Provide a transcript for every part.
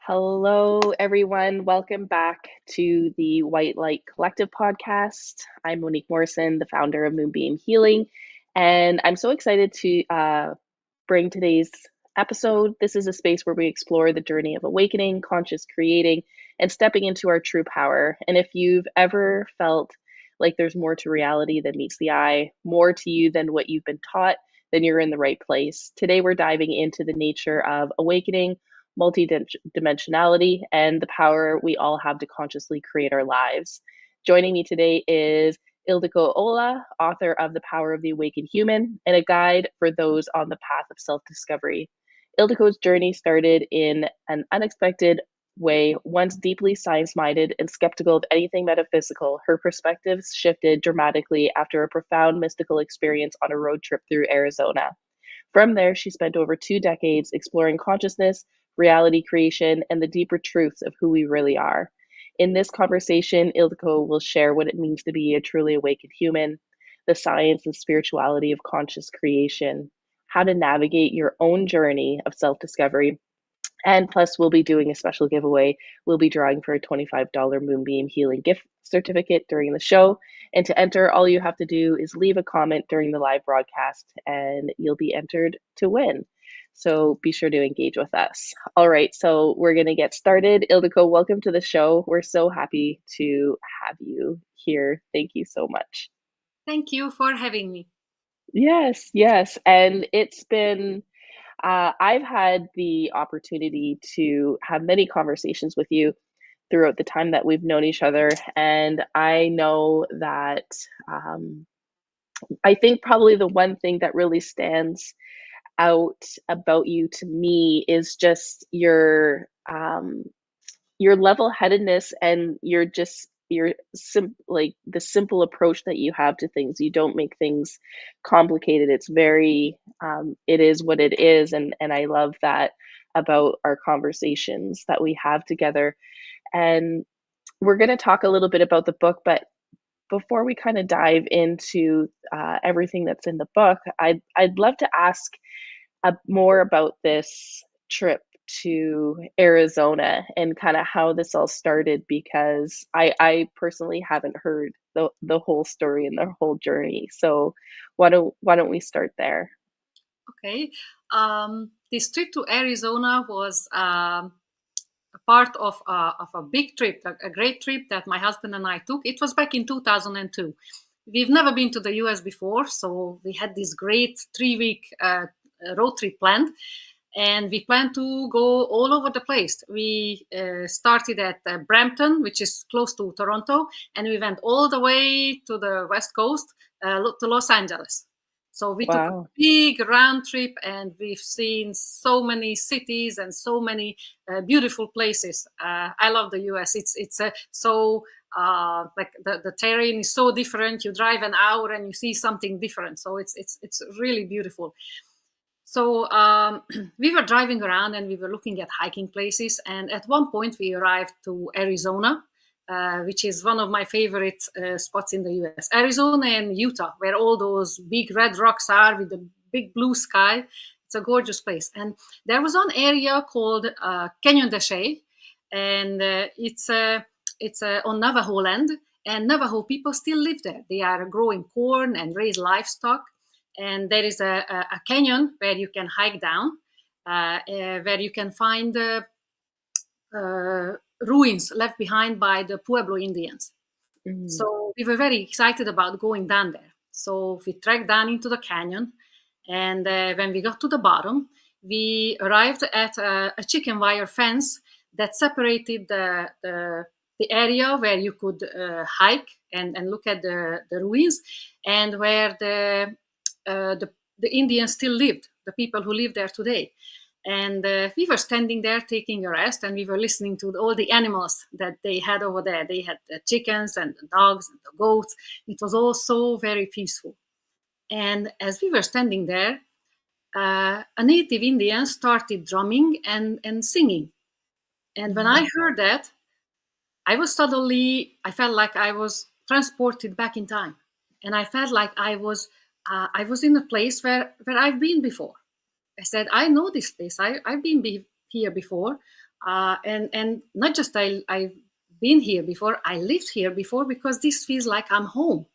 Hello, everyone. Welcome back to the White Light Collective podcast. I'm Monique Morrison, the founder of Moonbeam Healing, and I'm so excited to bring today's episode. This is a space where we explore the journey of awakening, conscious creating, and stepping into our true power. And if you've ever felt like there's more to reality than meets the eye, more to you than what you've been taught, then you're in the right place. Today, we're diving into the nature of awakening, multidimensionality, and the power we all have to consciously create our lives. Joining me today is Ildiko Olah, author of The Power of the Awakened Human and a guide for those on the path of self-discovery. Ildiko's journey started in an unexpected way. Once deeply science-minded and skeptical of anything metaphysical, her perspectives shifted dramatically after a profound mystical experience on a road trip through Arizona. From there, she spent over 2 decades exploring consciousness, reality creation, and the deeper truths of who we really are. In this conversation, Ildiko will share what it means to be a truly awakened human, the science and spirituality of conscious creation, how to navigate your own journey of self discovery, and plus, we'll be doing a special giveaway. We'll be drawing for a $25 Moonbeam Healing gift certificate during the show. And to enter, all you have to do is leave a comment during the live broadcast and you'll be entered to win. So be sure to engage with us. All right, so we're going to get started. Ildiko, welcome to the show. We're so happy to have you here. Thank you so much. Thank you for having me. Yes, yes. And it's been I've had the opportunity to have many conversations with you throughout the time that we've known each other. And I know that I think probably the one thing that really stands out about you to me is just your level-headedness and like the simple approach that you have to things. You don't make things complicated. It's very it is what it is, and I love that about our conversations that we have together. And we're going to talk a little bit about the book, but before we kind of dive into everything that's in the book, I'd love to ask more about this trip to Arizona and kind of how this all started, because I personally haven't heard the whole story and the whole journey. So why don't we start there? Okay. This trip to Arizona was a part of a big trip, a great trip that my husband and I took. It was back in 2002. We've never been to the US before, so we had this great 3 week road trip planned. And we planned to go all over the place. We started at Brampton, which is close to Toronto, and we went all the way to the West Coast, to Los Angeles. So we took a Wow. big round trip, and we've seen so many cities and so many beautiful places. I love the U.S. It's so like the terrain is so different. You drive an hour and you see something different. So it's really beautiful. So we were driving around and we were looking at hiking places. And at one point, we arrived to Arizona, which is one of my favorite spots in the US. Arizona and Utah, where all those big red rocks are with the big blue sky. It's a gorgeous place. And there was one area called Canyon de Chelly, and it's on Navajo land. And Navajo people still live there. They are growing corn and raise livestock, and there is a canyon where you can hike down, where you can find ruins left behind by the Pueblo Indians. Mhm. So we were very excited about going down there. So we trekked down into the canyon, and when we got to the bottom, we arrived at a chicken wire fence that separated the area where you could hike and look at the ruins, and where the Indians still lived, the people who live there today. And we were standing there taking a rest, and we were listening to all the animals that they had over there. They had the chickens and the dogs and the goats. It was all so very peaceful. And as we were standing there, a native Indian started drumming and singing. And when I heard that, I felt like I was transported back in time. And I felt like I was in a place where I've been before. I said, I know this place. I've been here before. And not just I've been here before, I lived here before, because this feels like I'm home.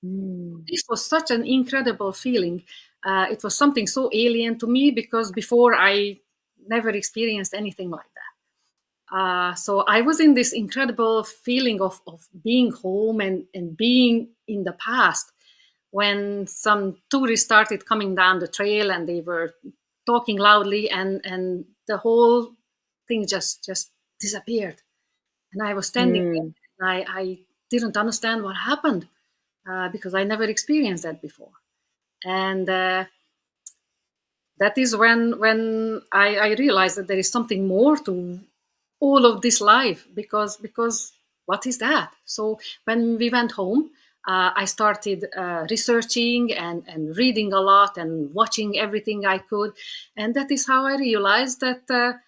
Mm. This was such an incredible feeling. It was something so alien to me, because before I never experienced anything like that. So I was in this incredible feeling of being home, and being in the past, when some tourists started coming down the trail and they were talking loudly, and the whole thing just disappeared. And I was standing Mm. there, and I didn't understand what happened, because I never experienced that before. And that is when I realized that there is something more to all of this life, because what is that? So when we went home, I started researching and reading a lot and watching everything I could, and that is how I realized that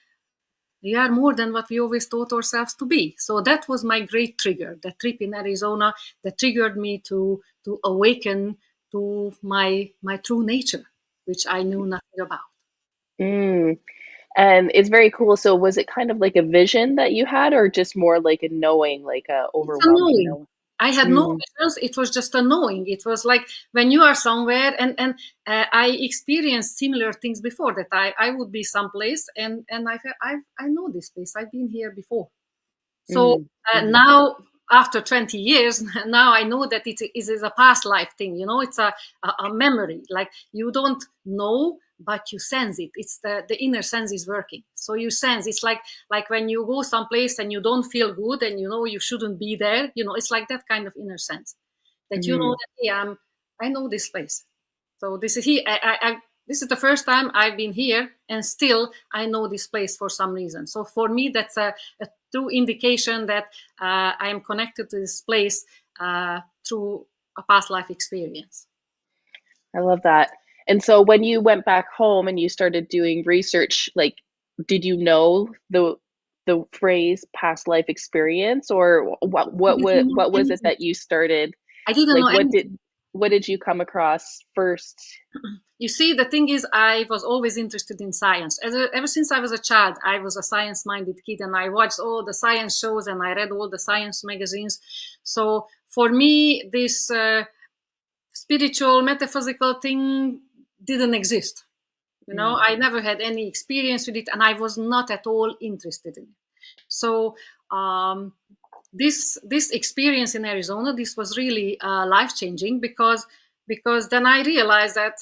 we are more than what we always thought ourselves to be. So that was my great trigger, the trip in Arizona, that triggered me to awaken to my true nature, which I knew nothing about. Mm. And it's very cool. So was it kind of like a vision that you had, or just more like a knowing, like a It's a overwhelming knowing. knowing? I had no Mm. visions. It was just a knowing. It was like when you are somewhere, and I experienced similar things before, that I would be someplace, and I felt I know this place. I've been here before. So Mm. Mhm. now, after 20 years, now I know that it is a past life thing. It's a memory. Like, you don't know, but you sense it. It's the inner sense is working. So you sense. It's like when you go someplace and you don't feel good, and you shouldn't be there. It's like that kind of inner sense, that you know Mhm. that, hey, I know this place. So this is here. This is the first time I've been here, and still I know this place for some reason. So for me, that's a true indication that I am connected to this place through a past life experience. I love that. And so when you went back home and you started doing research, like, did you know the phrase past life experience, or I didn't know what was it anything. that you started, I didn't like, know anything. what did you come across first? You see, the thing is, I was always interested in science. Ever since I was a child, I was a science-minded kid, and I watched all the science shows and I read all the science magazines. So for me, this spiritual, metaphysical thing didn't exist. Mm. I never had any experience with it, and I was not at all interested in it. So um, this experience in Arizona, this was really life changing, because then I realized that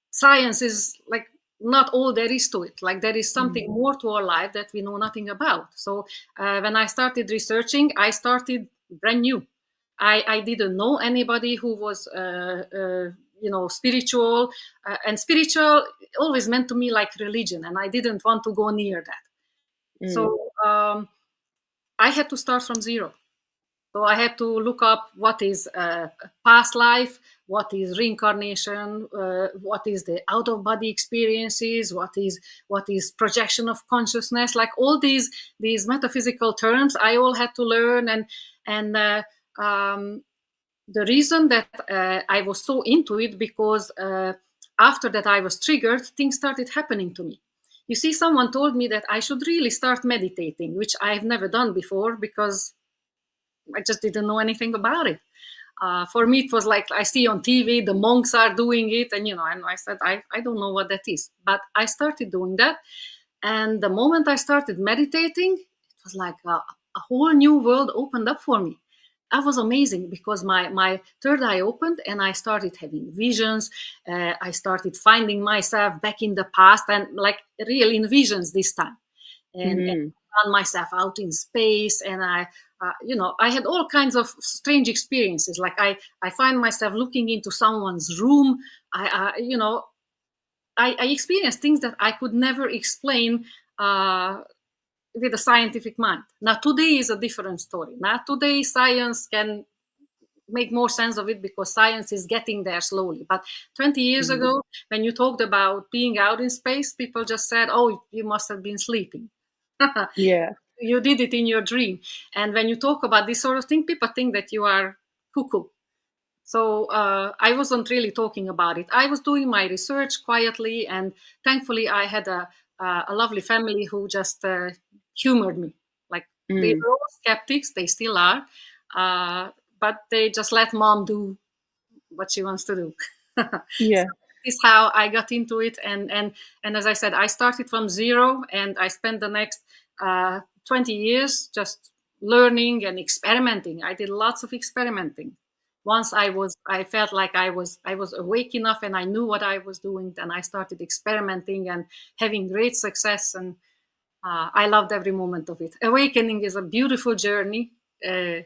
science is like not all there is to it. Like, there is something Mm. more to our life that we know nothing about. So when I started researching, I started brand new. I didn't know anybody who was spiritual, and spiritual always meant to me like religion, and I didn't want to go near that. Mm. So I had to start from zero. So I had to look up what is past life, what is reincarnation, what is the out of body experiences, what is projection of consciousness. Like, all these metaphysical terms, I all had to learn. And um, the reason that I was so into it, because after that I was triggered, things started happening to me. You see, someone told me that I should really start meditating, which I've never done before, because I just didn't know anything about it. For me, it was like I see on TV the monks are doing it, and I said, I don't know what that is. But I started doing that. And the moment I started meditating, it was like a whole new world opened up for me. That was amazing, because my third eye opened, and I started having visions. I started finding myself back in the past, and like real in visions this time. And Mhm. found myself out in space, and I had all kinds of strange experiences. Like, I find myself looking into someone's room. I experienced things that I could never explain with a scientific mind. Now today is a different story. Now today science can make more sense of it, because science is getting there slowly. But 20 years Mhm. ago, when you talked about being out in space, people just said, "Oh, you must have been sleeping." Yeah. You did it in your dream. And when you talk about this sort of thing, people think that you are cuckoo. So I wasn't really talking about it. I was doing my research quietly, and thankfully, I had a lovely family who just humored me. Like they Mm, were all skeptics, they still are, uh, but they just let mom do what she wants to do. So yeah. this is how I got into it, and as I said, I started from zero, and I spent the next 20 years just learning and experimenting. I did lots of experimenting. Once I felt like I was awake enough and I knew what I was doing. Then I started experimenting and having great success, and I loved every moment of it. Awakening is a beautiful journey, and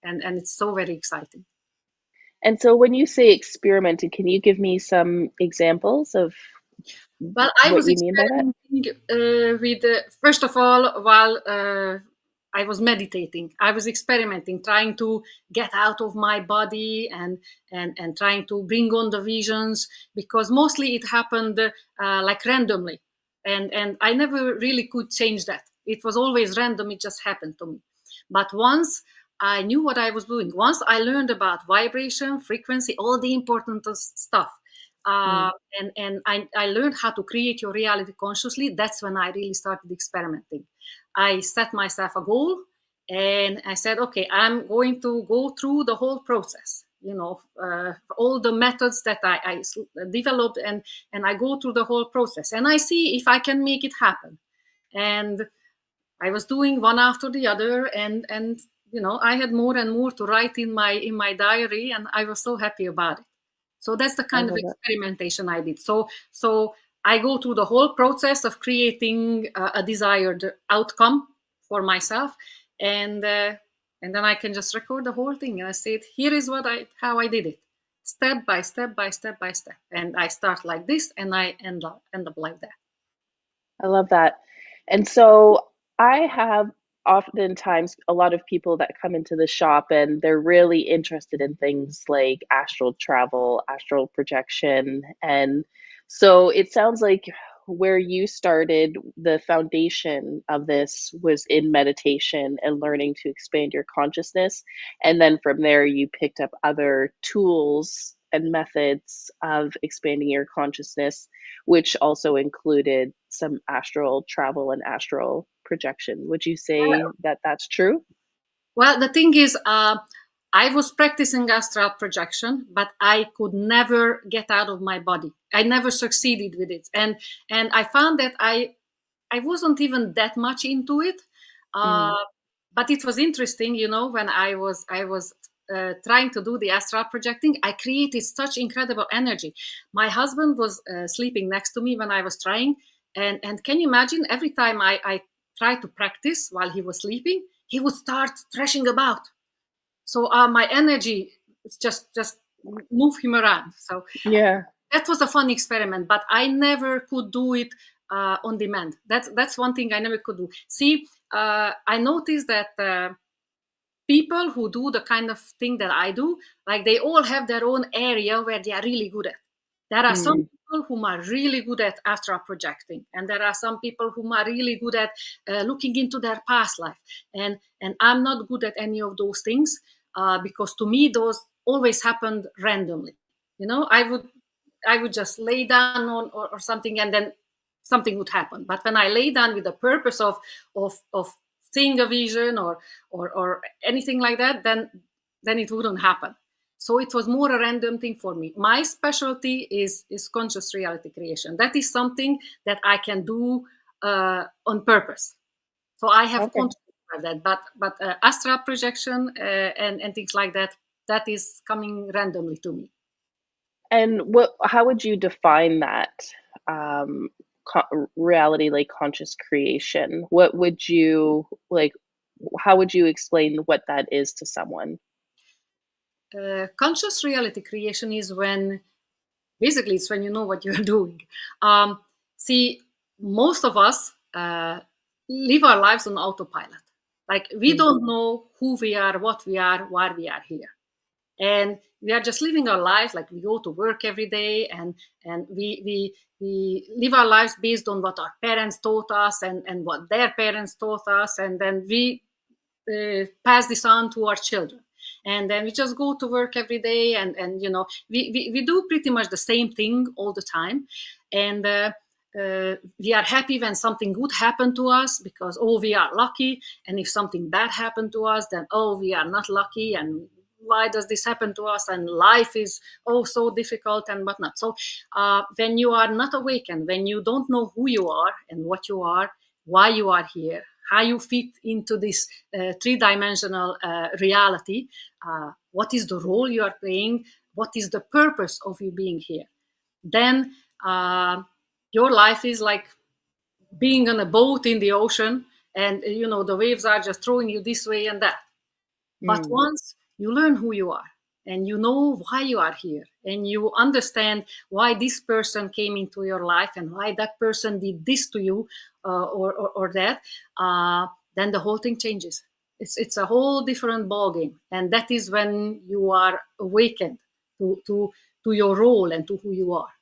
it's so very exciting. And so when you say experimented, can you give me some examples of Well, I what was you mean by that? experimenting with, first of all, while I was meditating, I was experimenting, trying to get out of my body and trying to bring on the visions, because mostly it happened like randomly, and I never really could change that. It was always random. It just happened to me. But once I knew what I was doing, once I learned about vibration, frequency, all the important stuff, Mm, uh, and I learned how to create your reality consciously. That's when I really started experimenting. I set myself a goal, and I said, okay, I'm going to go through the whole process. All the methods that I developed, and I go through the whole process, and I see if I can make it happen. And I was doing one after the other, and I had more and more to write in my diary, and I was so happy about it. So that's the I kind of love that. experimentation I did. So I go through the whole process of creating a desired outcome for myself, and then I can just record the whole thing, and I say, here is how I did it, step by step by step by step, and I start like this, and I end up like that. I love that. And so I have oftentimes a lot of people that come into the shop and they're really interested in things like astral travel, astral projection. And so it sounds like where you started, the foundation of this was in meditation and learning to expand your consciousness. And then from there, you picked up other tools and methods of expanding your consciousness, which also included some astral travel and astral projection. Would you say that that's true? Well, the thing is, I was practicing astral projection, but I could never get out of my body. I never succeeded with it, and I found that I wasn't even that much into it. Mm, But it was interesting, when I was trying to do the astral projecting, I created such incredible energy. My husband was sleeping next to me when I was trying, and can you imagine? Every time I tried to practice while he was sleeping, he would start thrashing about. So my energy just move him around. So yeah. that was a fun experiment, but I never could do it on demand. That's one thing I never could do. See, I noticed that people who do the kind of thing that I do, like they all have their own area where they are really good at. There are some Mm, people who are really good at astral projecting, and there are some people who are really good at looking into their past life. And I'm not good at any of those things, because to me those always happened randomly. I would just lay down or something, and then something would happen. But when I lay down with the purpose of seeing a vision or anything like that, then it wouldn't happen. So it was more a random thing for me. My specialty is conscious reality creation. That is something that I can do on purpose. So I have okay. control over that. But astral projection and things like that, that is coming randomly to me. And how would you define that reality, like conscious creation? What would you like? How would you explain what that is to someone? Conscious reality creation is when, basically, it's when you know what you're doing. Um, See, most of us live our lives on autopilot. Like we Mm, don't know who we are, what we are, why we are here, and we are just living our lives. Like we go to work every day, and we live our lives based on what our parents taught us and what their parents taught us, and then we pass this on to our children, and then we just go to work every day, and we do pretty much the same thing all the time. And we are happy when something good happened to us because, oh, we are lucky. And if something bad happened to us, then, oh, we are not lucky. And why does this happen to us? And life is, oh, so difficult and whatnot. So when you are not awakened, when you don't know who you are and what you are, why you are here, how you fit into this three-dimensional reality, what is the role you are playing, what is the purpose of you being here, then your life is like being on a boat in the ocean, and the waves are just throwing you this way and that. But Mm. once you learn who you are and you know why you are here and you understand why this person came into your life and why that person did this to you, or that, then the whole thing changes. It's a whole different ball game, and that is when you are awakened to your role and to who you are.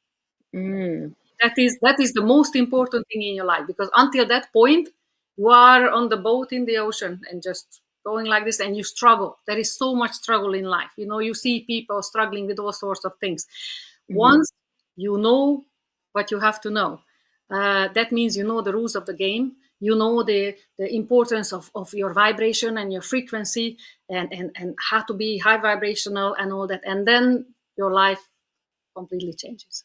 Mm. That is the most important thing in your life, because until that point you are on the boat in the ocean and just going like this, and you struggle. There is so much struggle in life. You see people struggling with all sorts of things. Mm-hmm. Once you know what you have to know, that means you know the rules of the game. You know the importance of your vibration and your frequency, and how to be high vibrational and all that, and then your life completely changes.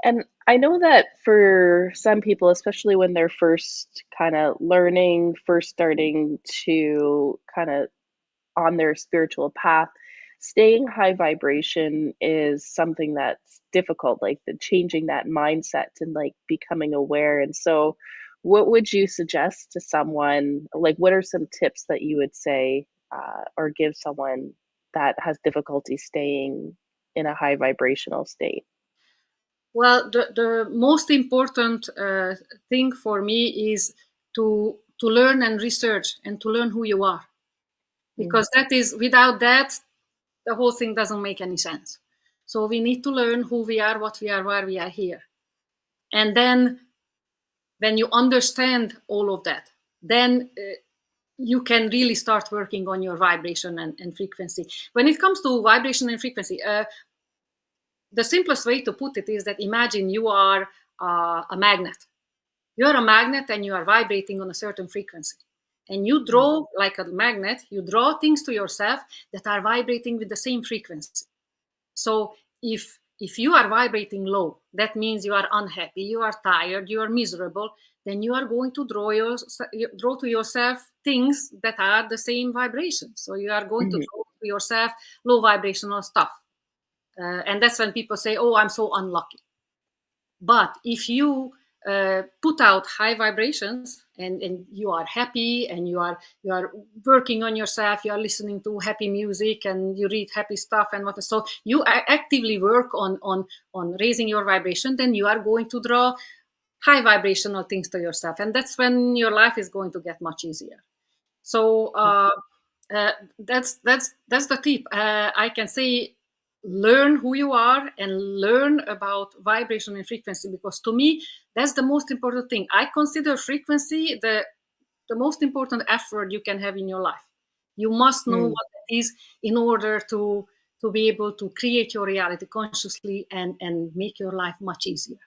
And I know that for some people, especially when they're first kind of learning, first starting to kind of on their spiritual path, staying high vibration is something that's difficult, like the changing that mindset and like becoming aware. And so, what would you suggest to someone? Like, what are some tips that you would say or give someone that has difficulty staying in a high vibrational state? Well, the most important thing for me is to learn and research and to learn who you are, Mm. because that is, without that, the whole thing doesn't make any sense. So we need to learn who we are, what we are, why we are here, and then when you understand all of that, then you can really start working on your vibration and frequency. When it comes to vibration and frequency, the simplest way to put it is that imagine you are a magnet. You're a magnet and you are vibrating on a certain frequency. And you Mm. draw, like a magnet, you draw things to yourself that are vibrating with the same frequency. So if you are vibrating low, that means you are unhappy, you are tired, you are miserable, then you are going to draw to yourself things that are the same vibration. So you are going to Mhm. draw to yourself low vibrational stuff. And that's when people say, oh, I'm so unlucky. But if you put out high vibrations, and you are happy, and you are working on yourself, you are listening to happy music, and you read happy stuff and what, so you actively work on raising your vibration, then you are going to draw high vibrational things to yourself, and that's when your life is going to get much easier. So that's the tip. I can say, learn who you are and learn about vibration and frequency, because to me that's the most important thing. I consider frequency the most important effort you can have in your life. You must know Mm. what it is in order to be able to create your reality consciously and make your life much easier.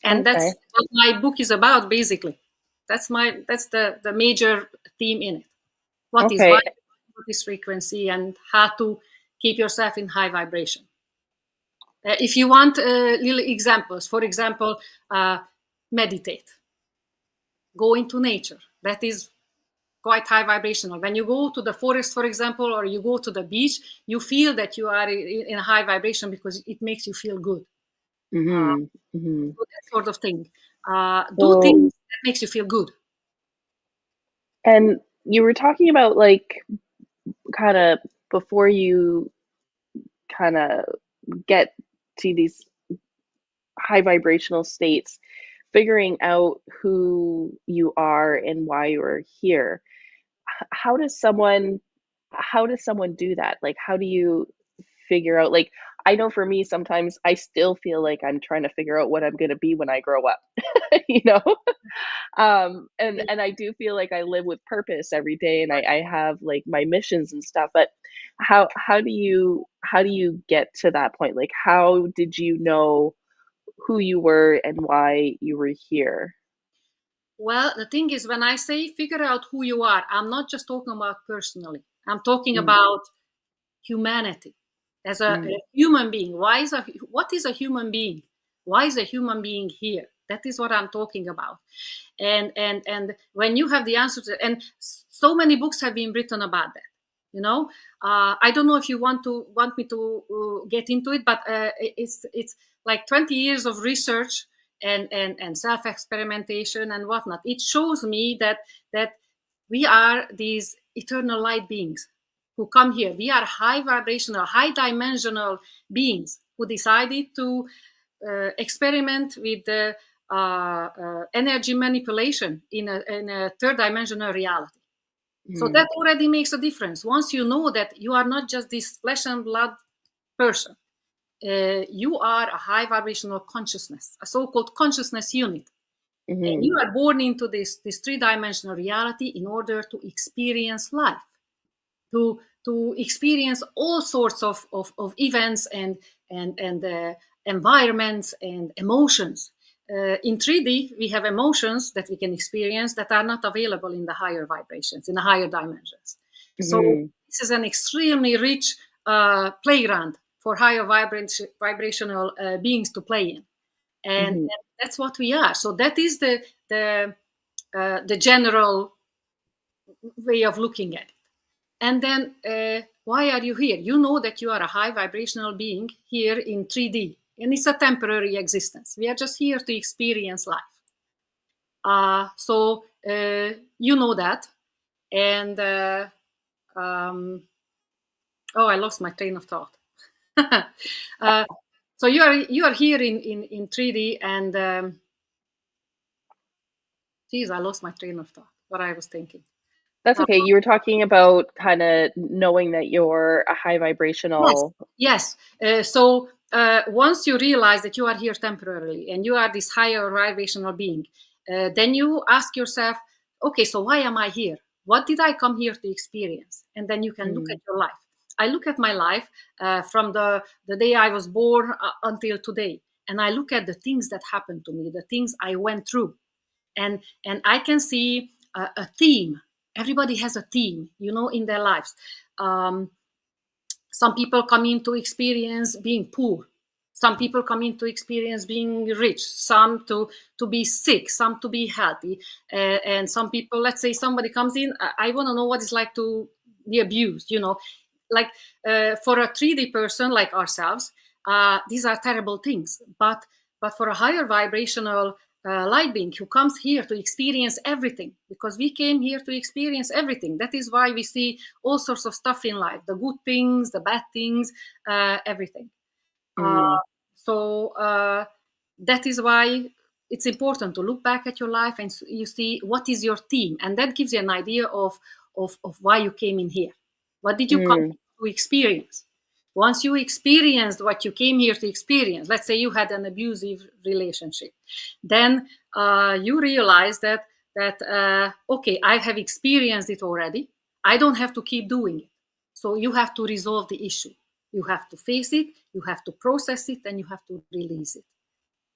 And Okay. that's what my book is about, basically. That's the major theme in it. What is Okay. vibration, what is frequency, and how to keep yourself in high vibration. If you want little examples, for example, meditate, go into nature. That is quite high vibrational. When you go to the forest, for example, or you go to the beach, you feel that you are in a high vibration because it makes you feel good. Uh, Mhm. Mhm. so that sort of thing. Do So, things that makes you feel good. and you were talking about like kind of before you kind of get to these high vibrational states, figuring out who you are and why you're here. How does someone do that? Like, how do you figure out, like, I know for me sometimes I still feel like I'm trying to figure out what I'm going to be when I grow up, you know? And I do feel like I live with purpose every day, and I have like my missions and stuff. But how do you get to that point? Like, how did you know who you were and why you were here? Well, the thing is, when I say figure out who you are, I'm not just talking about personally. I'm talking Mm, about humanity as mm, a human being. What is a human being? Why is a human being here? That is what I'm talking about. And when you have the answer to, and so many books have been written about that. You know, I don't know if you want me to get into it, but it's like 20 years of research and self experimentation and whatnot. It shows me that we are these eternal light beings who come here. We are high vibrational, high dimensional beings who decided to experiment with the energy manipulation in a third dimensional reality. So mm, that already makes a difference. Once you know that you are not just this flesh and blood person, you are a high vibrational consciousness, a so-called consciousness unit. And mm, you are born into this three-dimensional reality in order to experience life, to experience all sorts of events and environments and emotions. In 3D, we have emotions that we can experience that are not available in the higher vibrations, in the higher dimensions. So mm, this is an extremely rich playground for higher vibrational beings to play in, and mm, that's what we are. So that is the general way of looking at it. And then, why are you here? You know that you are a high vibrational being here in 3D, and it's a temporary existence. We are just here to experience life. So you know that, and um, oh, I lost my train of thought. uh, so you are here in 3D, and geez, I lost my train of thought. What I was thinking. That's Uh, okay. You were talking about kind of knowing that you're a high Yes, vibrational. yes. So once you realize that you are here temporarily and you are this higher vibrational being, then you ask yourself, okay, so why am I here? What did I come here to experience? And then you can look at Mm, your life. I look at my life from the day I was born until today. And I look at the things that happened to me, the things I went through. And I can see a theme. Everybody has a theme, in their lives. Um, some people come into experience being poor, some people come into experience being rich, some to be sick, some to be healthy, and some people, let's say somebody comes in, I want to know what it's like to be abused, like for a 3D person like ourselves, these are terrible things, but for a higher vibrational light being who comes here to experience everything, because we came here to experience everything. That is why we see all sorts of stuff in life, the good things, the bad things, everything. Uh, mm, so that is why it's important to look back at your life and you see what is your theme, and that gives you an idea of why you came in here. What did you come mm, to experience? Once you experienced what you came here to experience, let's say you had an abusive relationship, then you realize that okay, I have experienced it already. I don't have to keep doing it. So you have to resolve the issue. You have to face it, you have to process it, and you have to release it.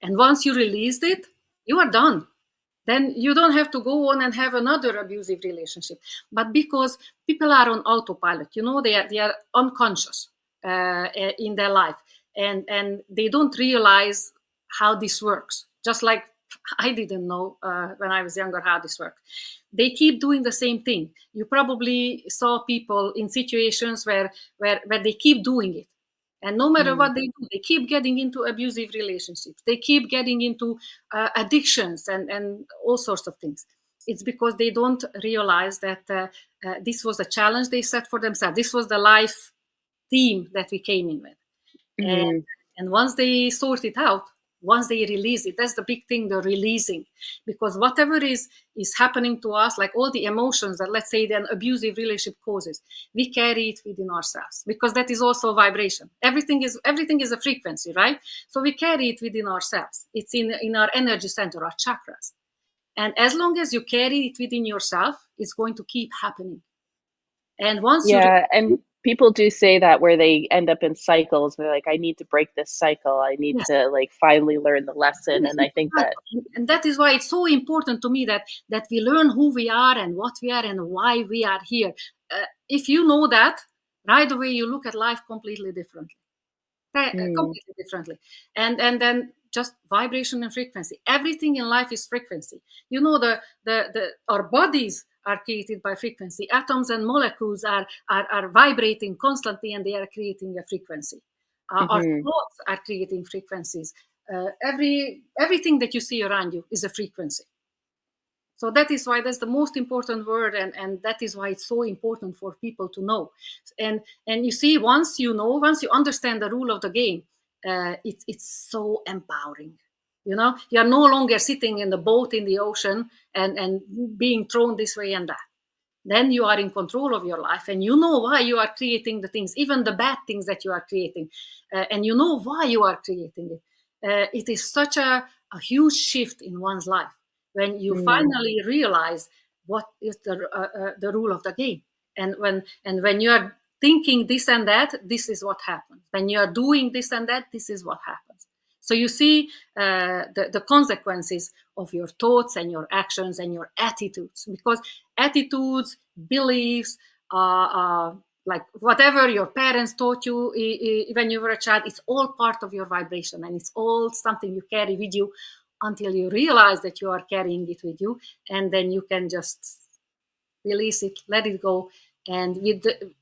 And once you released it, you are done. Then you don't have to go on and have another abusive relationship. But because people are on autopilot, they are unconscious in their life, and they don't realize how this works. Just like I didn't know when I was younger how this worked. They keep doing the same thing. You probably saw people in situations where they keep doing it, and no matter mm, what they do, they keep getting into abusive relationships. They keep getting into addictions and all sorts of things. It's because they don't realize that this was a challenge they set for themselves. This was the life theme that we came in with. And, mm, and once they sort it out, once they release it, that's the big thing, the releasing. Because whatever is happening to us, like all the emotions that, let's say, an abusive relationship causes, we carry it within ourselves, because that is also vibration. Everything is a frequency, right? So we carry it within ourselves. It's in our energy center, our chakras. And as long as you carry it within yourself, it's going to keep happening. And once you yeah, and people do say that where they end up in cycles. They're like, I need to break this cycle. I need Yes. to like finally learn the lesson. And I think that, And that is why it's so important to me that we learn who we are and what we are and why we are here. If you know that, right away you look at life completely differently. mm, Completely differently. And then just vibration and frequency. Everything in life is frequency. You know, the our bodies are created by frequency. Atoms and molecules are vibrating constantly, and they are creating a frequency. Our mhm. thoughts are creating frequencies. Everything that you see around you is a frequency. So that is why that's the most important word, and that is why it's so important for people to know. And you see, once you know, once you understand the rule of the game, it's so empowering. You know, you are no longer sitting in the boat in the ocean and being thrown this way and that. Then you are in control of your life, and you know why you are creating the things, even the bad things that you are creating, and you know why you are creating it. It is such a huge shift in one's life when you Mm. finally realize what is the rule of the game. And when you are thinking this and that, this is what happens. When you are doing this and that, this is what happens. So you see the consequences of your thoughts and your actions and your attitudes, because attitudes, beliefs, like whatever your parents taught you when you were a child, it's all part of your vibration, and it's all something you carry with you until you realize that you are carrying it with you, and then you can just release it, let it go, and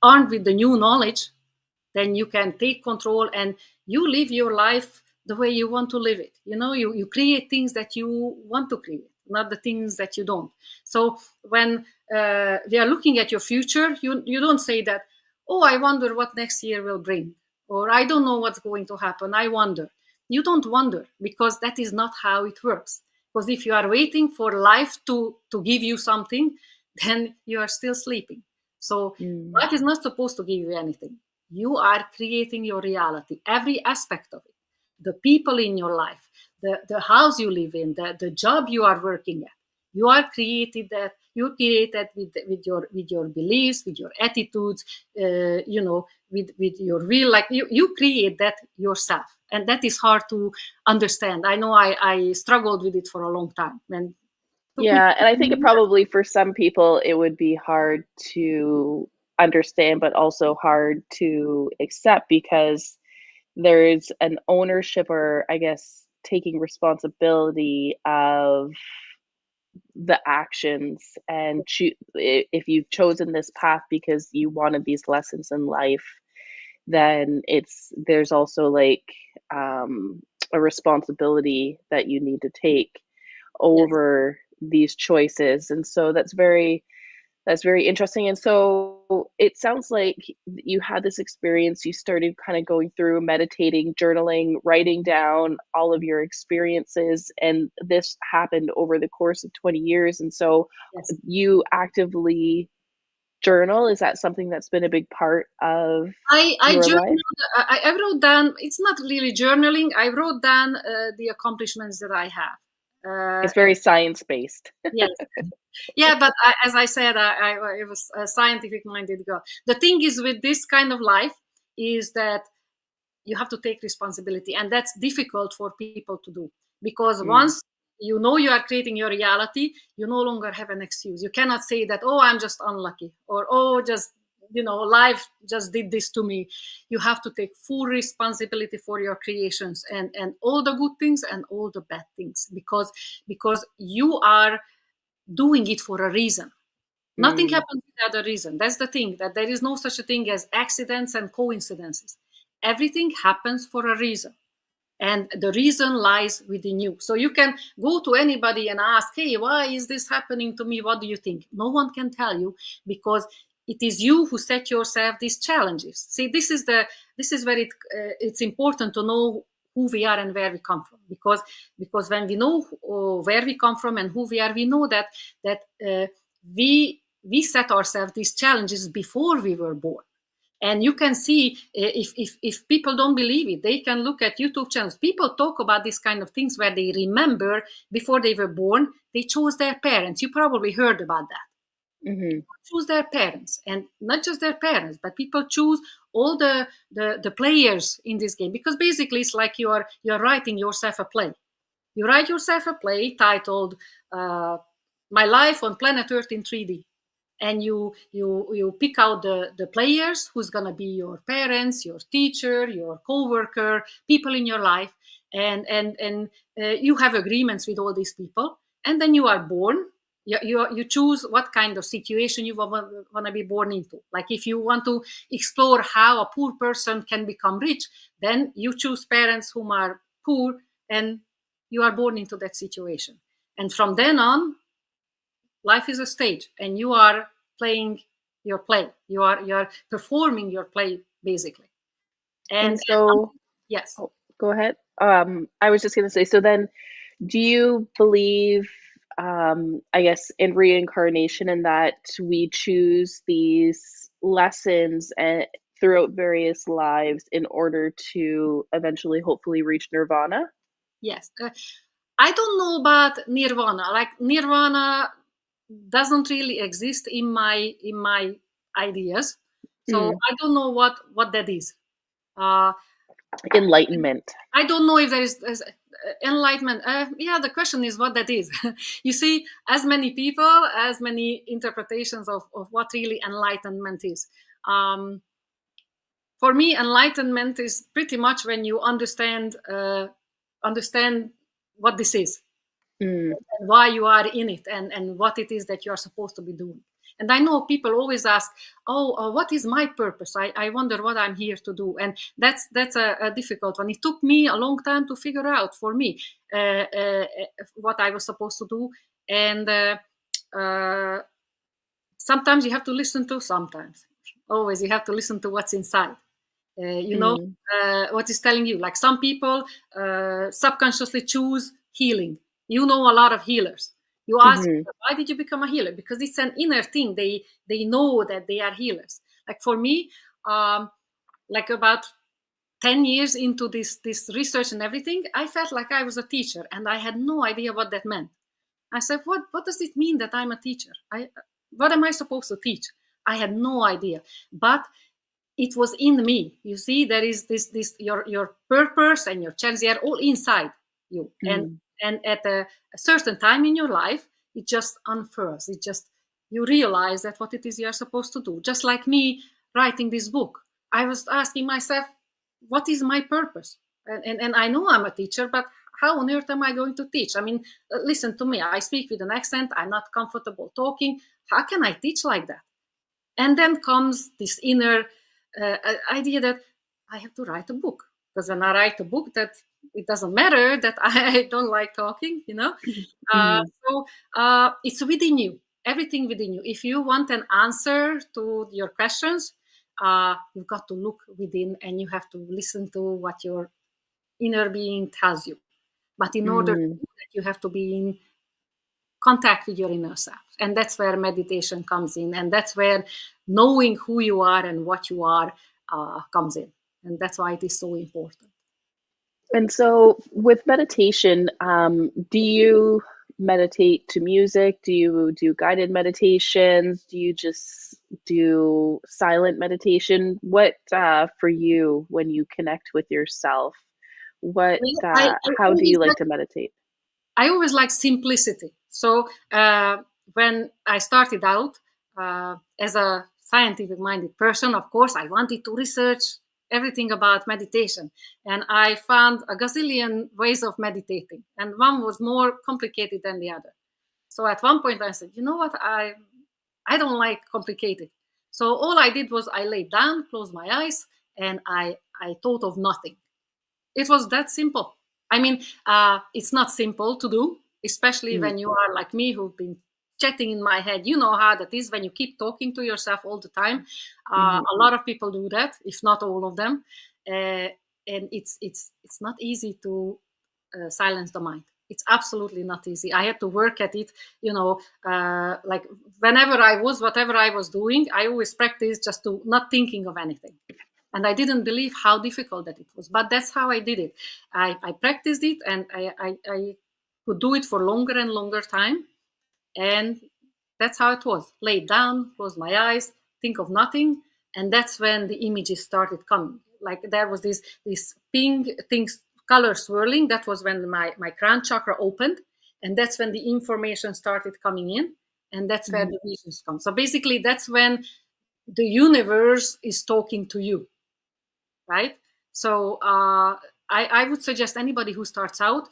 armed with the new knowledge, then you can take control and you live your life the way you want to live it. You know, you create things that you want to create, not the things that you don't. So when we are looking at your future, you don't say that, oh, I wonder what next year will bring, or I don't know what's going to happen, I wonder. You don't wonder, because that is not how it works. Because if you are waiting for life to give you something, then you are still sleeping. So Mm. life is not supposed to give you anything. You are creating your reality, every aspect of it. The people in your life, the house you live in, the job you are working at. You are created that. You create that with your beliefs, with your attitudes, with your will. Like you create that yourself, and that is hard to understand. I know I struggled with it for a long time, and it took me. Yeah, and I think it probably for some people it would be hard to understand, but also hard to accept because there's an ownership or I guess taking responsibility of the actions and if you've chosen this path because you wanted these lessons in life, then there's also like um, a responsibility that you need to take Yes. over these choices. And so that's very interesting. And so it sounds like you had this experience. You started kind of going through meditating, journaling, writing down all of your experiences. And this happened over the course of 20 years. And so Yes. you actively journal. Is that something that's been a big part of I your life? journaled. I wrote down. It's not really journaling. I wrote down the accomplishments that I have. It's very science based. Yes, yeah, but as I said, I was a scientific minded girl. The thing is with this kind of life is that you have to take responsibility, and that's difficult for people to do, because Mm, once you know you are creating your reality, you no longer have an excuse. You cannot say that, oh, I'm just unlucky, or oh, just life just did this to me. You have to take full responsibility for your creations, and all the good things and all the bad things, because you are doing it for a reason. Nothing mm, happens without a reason. That's the thing, that there is no such a thing as accidents and coincidences. Everything happens for a reason. And the reason lies within you. So you can go to anybody and ask, hey, why is this happening to me? What do you think? No one can tell you, because it is you who set yourself these challenges. See, this is where it's important to know who we are and where we come from, because when we know where we come from and who we are, we know that we set ourselves these challenges before we were born. And you can see, if people don't believe it, they can look at YouTube channels. People talk about this kind of things where they remember before they were born they chose their parents. You probably heard about that. Hmm. Choose their parents, and not just their parents, but people choose all the players in this game, because basically it's like you're writing yourself a play. You write yourself a play titled uh, "My Life on Planet Earth in 3D," and you pick out the players who's gonna be your parents, your teacher, your coworker, people in your life, and you have agreements with all these people, and then you are born. You choose what kind of situation you want to be born into. Like if you want to explore how a poor person can become rich, then you choose parents whom are poor, and you are born into that situation. And from then on, life is a stage, and you are playing your play. You are performing your play, basically. And And so, yes. oh, go ahead. I was just going to say, so then do you believe, I guess, in reincarnation, and that we choose these lessons and throughout various lives in order to eventually, hopefully, reach nirvana? Yes. I don't know about nirvana. Like nirvana doesn't really exist in my ideas. So Hmm. I don't know what that is. Uh, Enlightenment. I don't know if there is enlightenment. Yeah, the question is what that is. You see, as many people, as many interpretations of what really enlightenment is. Um, for me, enlightenment is pretty much when you understand what this is, Mm, and why you are in it, and what it is that you are supposed to be doing. And I know people always ask, oh, what is my purpose? I wonder what I'm here to do. And that's a difficult one. It took me a long time to figure out, for me, what I was supposed to do. And uh, sometimes you have to listen to, sometimes, always you have to listen to what's inside. You know, mm, what is telling you. Like some people subconsciously choose healing. You know, a lot of healers. You ask, mhm, why did you become a healer? Because it's an inner thing. They know that they are healers. Like for me, like about 10 years into this research and everything, I felt like I was a teacher, and I had no idea what that meant. I said, what does it mean that I'm a teacher? What am I supposed to teach? I had no idea. But it was in me. You see, there is this your purpose and your challenge, they are all inside you. and mm, and at a certain time in your life, it just unfurls. It just, you realize that what it is you are supposed to do. Just like me writing this book, I was asking myself, what is my purpose? And I know I'm a teacher, but how on earth am I going to teach? I mean, listen to me, I speak with an accent, I'm not comfortable talking. How can I teach like that? And then comes this inner idea that I have to write a book. Because when I write a book, that it doesn't matter that I don't like talking, you know. mhm. So it's within you, everything within you. If you want an answer to your questions, you've got to look within, and you have to listen to what your inner being tells you. But in order to Mm. do that, you have to be in contact with your inner self. And that's where meditation comes in. And that's where knowing who you are and what you are comes in. And that's why it is so important. And so with meditation, do you meditate to music? Do you do guided meditations? Do you just do silent meditation? What for you when you connect with yourself? What Well, I, I how do always you like like to meditate? I always like simplicity. So when I started out as a scientific minded person, of course, I wanted to research everything about meditation. And I found a gazillion ways of meditating, and one was more complicated than the other. So at one point I said, you know what, I don't like complicated. So all I did was I laid down, closed my eyes, and I thought of nothing. It was that simple. I mean, it's not simple to do, especially Mm, when you are like me, who've been chatting in my head. You know how that is when you keep talking to yourself all the time. mhm, A lot of people do that, if not all of them, and it's not easy to silence the mind. It's absolutely not easy. I had to work at it. Like whenever whatever I was doing, I always practiced just to not thinking of anything, and I didn't believe how difficult that it was. But that's how I did it. I practiced it, and I could do it for longer and longer time, and that's how it was. Lay down, close my eyes, think of nothing, and that's when the images started coming. Like there was this pink things, color swirling. That was when my crown chakra opened, and that's when the information started coming in, and that's where Mhm. the visions come. So basically, that's when the universe is talking to you, right? So I would suggest anybody who starts out,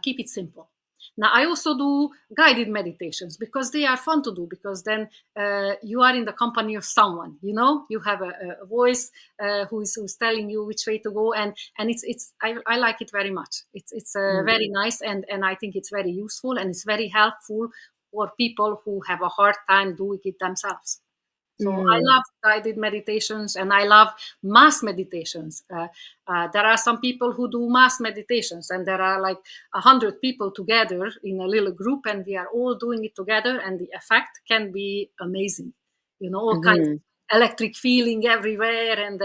keep it simple. Now I also do guided meditations because they are fun to do, because then you are in the company of someone, you know, you have a voice who's telling you which way to go, and I like it very much. It's Mm. very nice, and I think it's very useful, and it's very helpful for people who have a hard time doing it themselves. So I Mm. love guided meditations, and I love mass meditations. There are some people who do mass meditations, and there are like 100 people together in a little group, and we are all doing it together, and the effect can be amazing. You know, all kinds Mhm. of electric feeling everywhere, and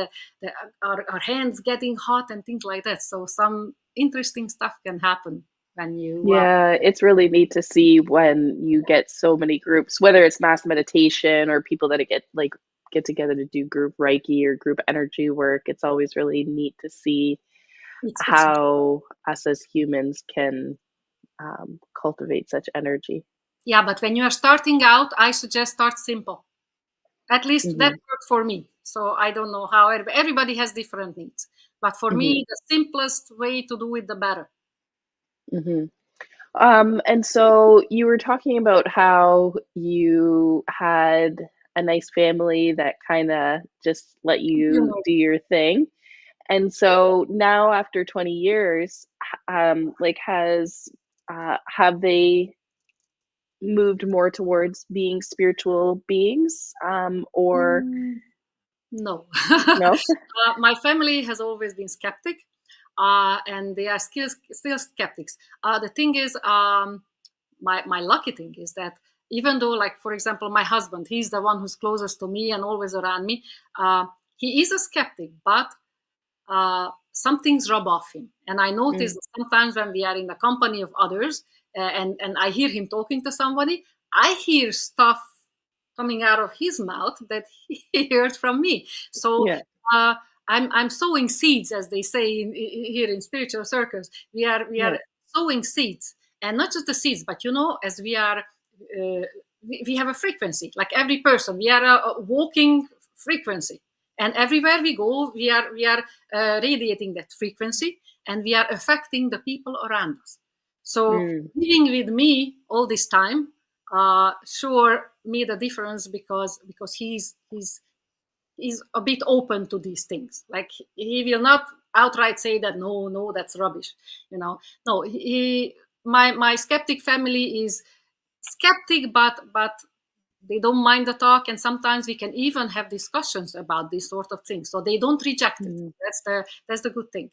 our hands getting hot and things like that. So some interesting stuff can happen when you. Yeah, it's really neat to see when you get so many groups, whether it's mass meditation or people that get together to do group Reiki or group energy work. It's always really neat to see It's how us as humans can cultivate such energy. Yeah, but when you are starting out, I suggest start simple. At least that Hmm. worked for me. So I don't know how everybody has different needs, but for Hmm. me, the simplest way to do it, the better. Hmm. And so you were talking about how you had a nice family that kind of just let You you know, do your thing. And so now after 20 years, like have they moved more towards being spiritual beings, or mm, no. no? My family has always been skeptic, and they are still skeptics. The thing is, my lucky thing is that even though, like for example, my husband, he's the one who's closest to me and always around me. He is a skeptic, but some things rub off him. And I notice Mm, that sometimes when we are in the company of others, and I hear him talking to somebody, I hear stuff coming out of his mouth that he heard from me. So yeah, uh, I'm sowing seeds, as they say here in spiritual circles. We are yeah, sowing seeds, and not just the seeds, but you know, as we are. We have a frequency, like every person. We are a walking frequency, and everywhere we go, we are radiating that frequency, and we are affecting the people around us. So mm, living with me all this time sure made a difference, because he's a bit open to these things. Like he will not outright say that no, that's rubbish. No, my skeptic family is skeptic, but they don't mind the talk, and sometimes we can even have discussions about these sort of things, so they don't reject it. mm, That's the good thing.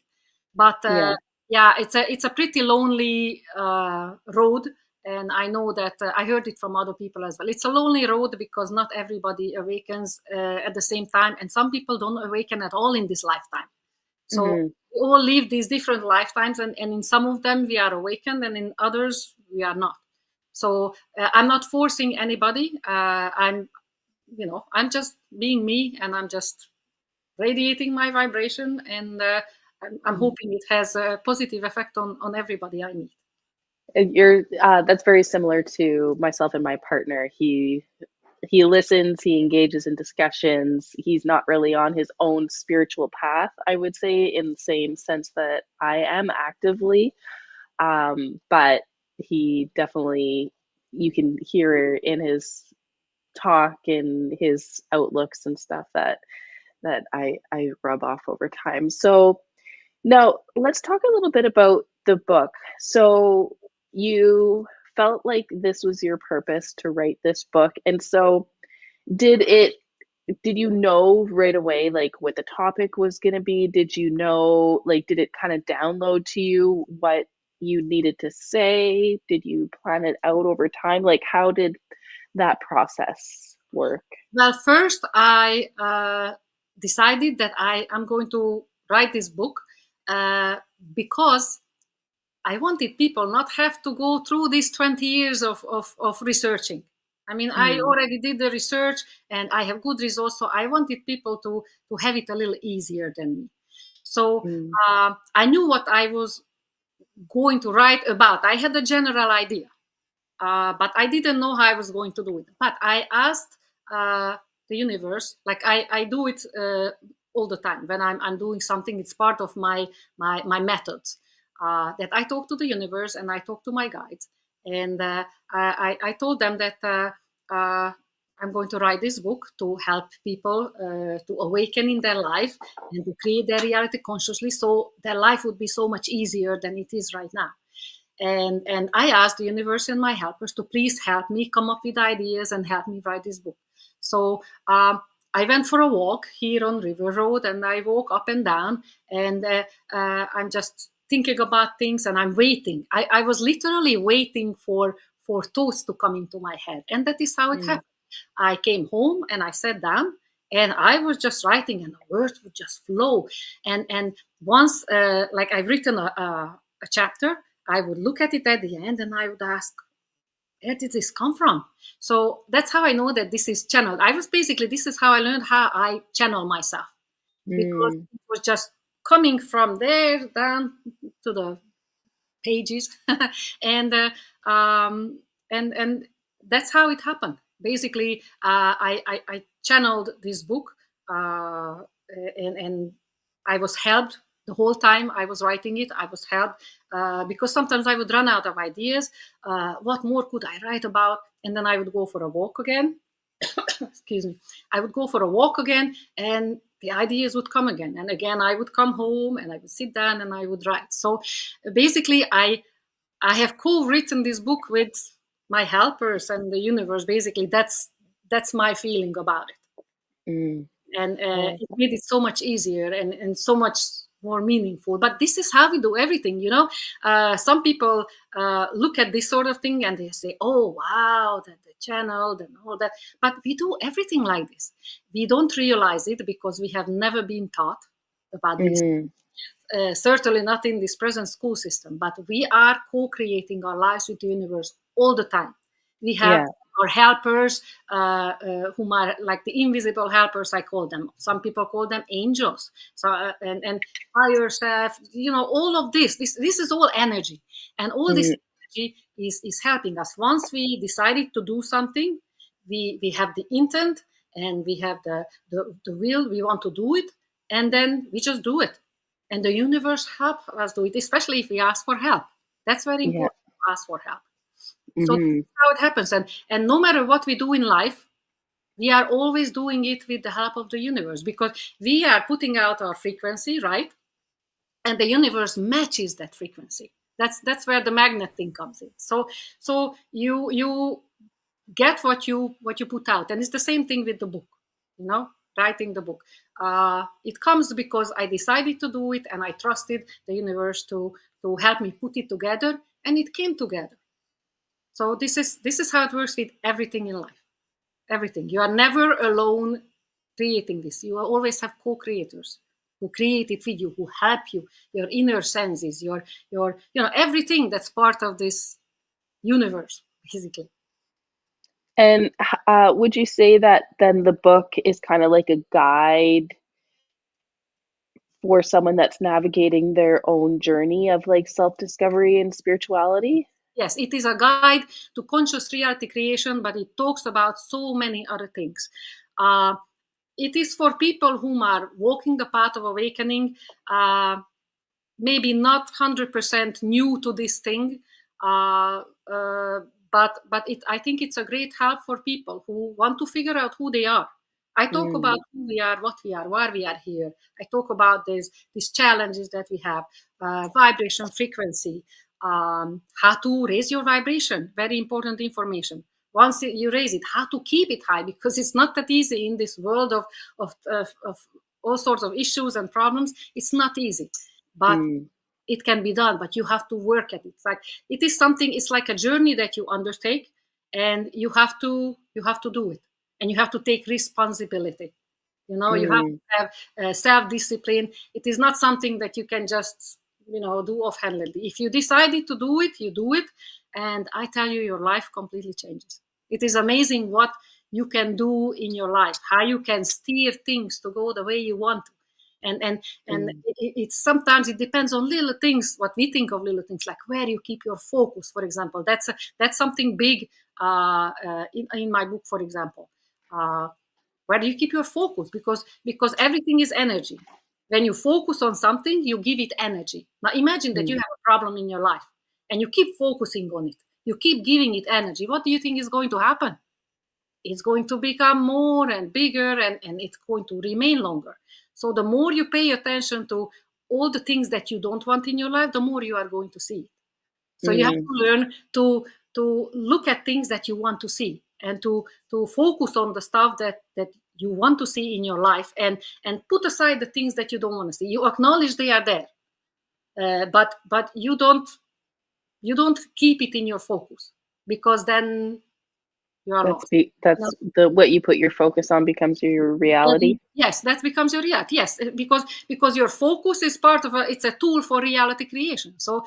But yeah, yeah, it's a pretty lonely road, and I know that I heard it from other people as well. It's a lonely road because not everybody awakens at the same time, and some people don't awaken at all in this lifetime. So mhm, we all live these different lifetimes, and in some of them we are awakened, and in others we are not. So I'm not forcing anybody. I'm just being me, and I'm just radiating my vibration, and I'm mhm. hoping it has a positive effect on everybody I meet. And that's very similar to myself and my partner. He listens, he engages in discussions. He's not really on his own spiritual path, I would say, in the same sense that I am actively. But he definitely, you can hear in his talk and his outlooks and stuff that I rub off over time. So now let's talk a little bit about the book. So you felt like this was your purpose to write this book, and so did it did you know right away like what the topic was going to be? Did you know, like, did it kind of download to you what you needed to say? Did you plan it out over time? Like, how did that process work? Well, first I decided that I am going to write this book uh, because I wanted people not have to go through these 20 years of researching. I mean, I Mm, already did the research and I have good results. So I wanted people to have it a little easier than me. So mm, I knew what I was going to write about. I had a general idea, but I didn't know how I was going to do it. But I asked the universe, like I do it all the time when I'm doing something. It's part of my methods, that I talk to the universe and I talk to my guides, and I told them that I'm going to write this book to help people to awaken in their life and to create their reality consciously, so their life would be so much easier than it is right now. And I asked the universe and my helpers to please help me come up with ideas and help me write this book. So I went for a walk here on River Road, and I walk up and down, and I'm just thinking about things, and I'm waiting. I was literally waiting for thoughts to come into my head, and that is how it mm, happened. I came home and I sat down and I was just writing, and the words would just flow. And once, like I've written a chapter, I would look at it at the end and I would ask, where did this come from? So that's how I know that this is channeled. This is how I learned how I channel myself, because mm. it was just coming from there down to the pages. and and that's how it happened. Basically, I channeled this book, and I was helped the whole time I was writing it. I was helped because sometimes I would run out of ideas. What more could I write about? And then I would go for a walk again. Excuse me. I would go for a walk again, and the ideas would come again. And again, I would come home and I would sit down and I would write. So basically, I have co-written this book with my helpers and the universe. Basically, that's my feeling about it, Mm. and Oh, it made it so much easier and so much more meaningful. But this is how we do everything, you know. Some people look at this sort of thing and they say, oh wow, the channel and all that, but we do everything like this. We don't realize it because we have never been taught about these, mm. certainly not in this present school system, but we are co-creating our lives with the universe all the time. We have Yeah. our helpers, whom are like the invisible helpers, I call them. Some people call them angels. So and higher self, you know, all of this is all energy, and all this Mm, energy is helping us. Once we decided to do something, we have the intent and we have the will. We want to do it, and then we just do it, and the universe help us do it, especially if we ask for help. That's very yeah. important to ask for help. So this Hmm. is how it happens. And no matter what we do in life, we are always doing it with the help of the universe, because we are putting out our frequency, right? And the universe matches that frequency. That's where the magnet thing comes in. So you get what you put out, and it's the same thing with the book, you know, writing the book. It comes because I decided to do it, and I trusted the universe to help me put it together, and it came together. So this is how it works with everything in life. Everything. You are never alone creating this. You always have co-creators who create it with you, who help you, your inner senses, your everything that's part of this universe, basically. And would you say that then the book is kind of like a guide for someone that's navigating their own journey of like self-discovery and spirituality? Yes, it is a guide to conscious reality creation, but it talks about so many other things. Uh, it is for people whom are walking the path of awakening, maybe not 100% new to this thing, uh, uh, but I think it's a great help for people who want to figure out who they are. I talk about Mm, who we are, what we are, why we are here. I talk about these challenges that we have, vibration, frequency, how to raise your vibration. Very important information. Once you raise it, how to keep it high, because it's not that easy in this world of all sorts of issues and problems. It's not easy, but mm, it can be done. But you have to work at it. It's like it is something. It's like a journey that you undertake, and you have to do it, and you have to take responsibility. You know, you have mm. to have self-discipline. It is not something that you can just do offhandedly. If you decided to do it, you do it, and I tell you, your life completely changes. It is amazing what you can do in your life, how you can steer things to go the way you want to. And Mm, it's sometimes it depends on little things, what we think of little things, like where you keep your focus, for example. That's something big in my book, for example. Uh, where do you keep your focus? Because everything is energy. When you focus on something, you give it energy. Now imagine that you mm. have a problem in your life and you keep focusing on it. You keep giving it energy. What do you think is going to happen? It's going to become more and bigger, and it's going to remain longer. So the more you pay attention to all the things that you don't want in your life, the more you are going to see. So you have Mm, to learn to look at things that you want to see, and to focus on the stuff that you want to see in your life, and put aside the things that you don't want to see. You acknowledge they are there, but you don't keep it in your focus, because then you are lost. that's the what you put your focus on becomes your reality. Yes, that becomes your reality. Yes, because your focus is part of it's a tool for reality creation. So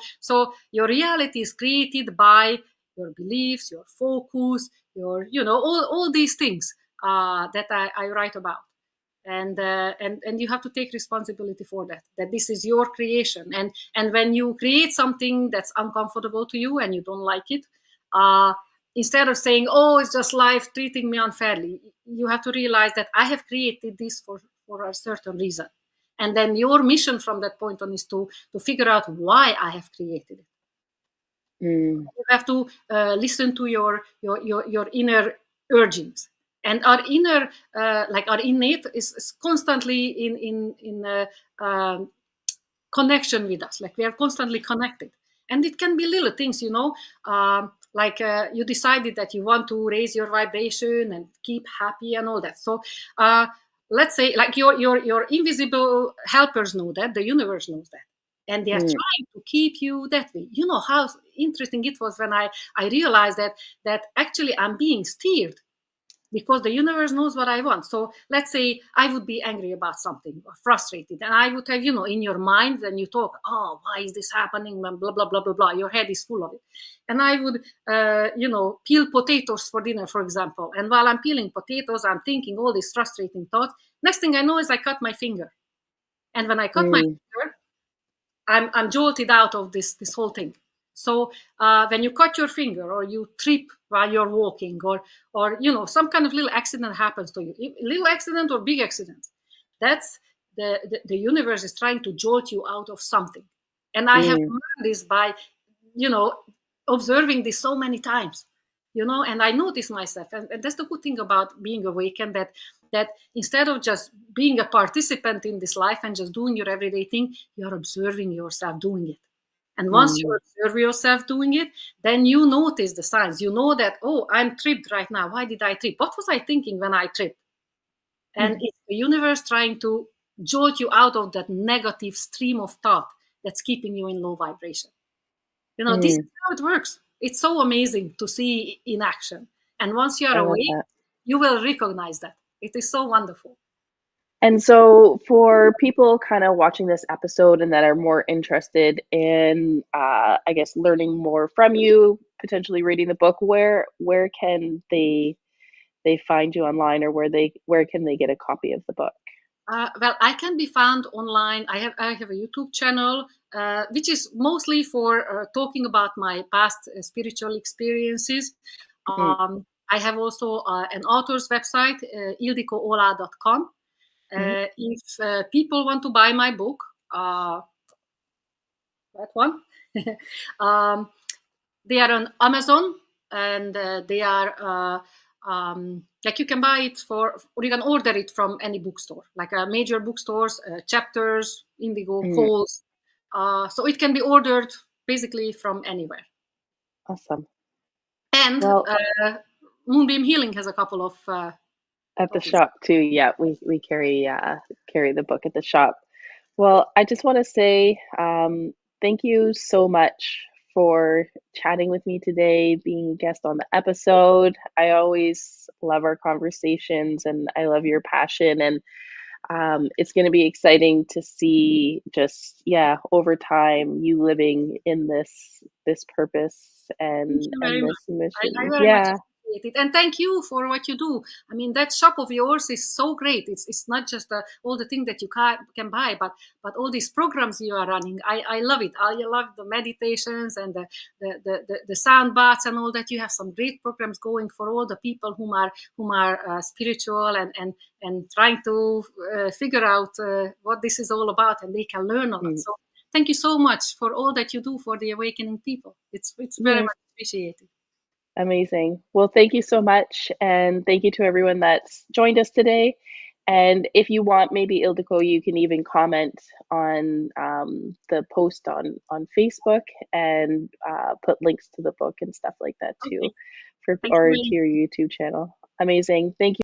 your reality is created by your beliefs, your focus, your all these things that I write about. And you have to take responsibility for that, that this is your creation. And when you create something that's uncomfortable to you and you don't like it, uh, instead of saying, oh, it's just life treating me unfairly, you have to realize that I have created this for a certain reason. And then your mission from that point on is to figure out why I have created it. Mm, You have to listen to your inner urgings. And our inner like our innate is constantly in connection with us, like we are constantly connected. And it can be little things, like you decided that you want to raise your vibration and keep happy and all that. So let's say, like, your invisible helpers know that, the universe knows that, and they are mm, trying to keep you that way. You know how interesting it was when I realized that actually I'm being steered, because the universe knows what I want. So let's say I would be angry about something or frustrated, and I would have, in your mind, and you talk, oh, why is this happening? Blah, blah, blah, blah, blah. Your head is full of it. And I would, peel potatoes for dinner, for example. And while I'm peeling potatoes, I'm thinking all these frustrating thoughts. Next thing I know is I cut my finger. And when I cut my mm, finger, I'm jolted out of this whole thing. So when you cut your finger, or you trip while you're walking, or some kind of little accident happens to you, little accident or big accident, that's the universe is trying to jolt you out of something. And I have mm, learned this by you know observing this so many times, and I notice myself. And that's the good thing about being awakened, that instead of just being a participant in this life and just doing your everyday thing, you're observing yourself doing it. And once you mm, observe yourself doing it, then you notice the signs. You know that, oh, I'm tripped right now. Why did I trip? What was I thinking when I tripped? And mm, it's the universe trying to jolt you out of that negative stream of thought that's keeping you in low vibration. This mm. is how it works. It's so amazing to see in action. And once you're I love awake, that. you will recognize that. It is so wonderful. And so, for people kind of watching this episode and that are more interested in, I guess, learning more from you, potentially reading the book, where can they find you online, or where can they get a copy of the book? Well, I can be found online. I have a YouTube channel, which is mostly for talking about my past spiritual experiences. Mm, I have also an author's website, ildikoolah.com. mhm, If people want to buy my book, that one, um, they are on Amazon, and they are like, you can buy it or you can order it from any bookstore, like major bookstores, Chapters, Indigo, mm. Coles. So it can be ordered basically from anywhere. Awesome. And Well, Moonbeam Healing has a couple of at the copies. shop too. Yeah, we carry the book at the shop. Well, I just want to say thank you so much for chatting with me today, being a guest on the episode. I always love our conversations, and I love your passion. And it's going to be exciting to see, just, yeah, over time, you living in this purpose Thank and you very much. this I mission. very much Yeah. appreciate it. And thank you for what you do. I mean, that shop of yours is so great. It's not just all the things that you can buy, but all these programs you are running. I love it. I love the meditations and the sound baths and all that. You have some great programs going for all the people who are spiritual and trying to figure out what this is all about, and they can learn a lot. Mm. So thank you so much for all that you do for the awakening people. It's very Yes, much appreciated. amazing. Well, thank you so much, and thank you to everyone that's joined us today. And if you want, maybe Ildiko, you can even comment on the post on Facebook and put links to the book and stuff like that Okay. too, for Thank you or very to much. your YouTube channel. Amazing. Thank you.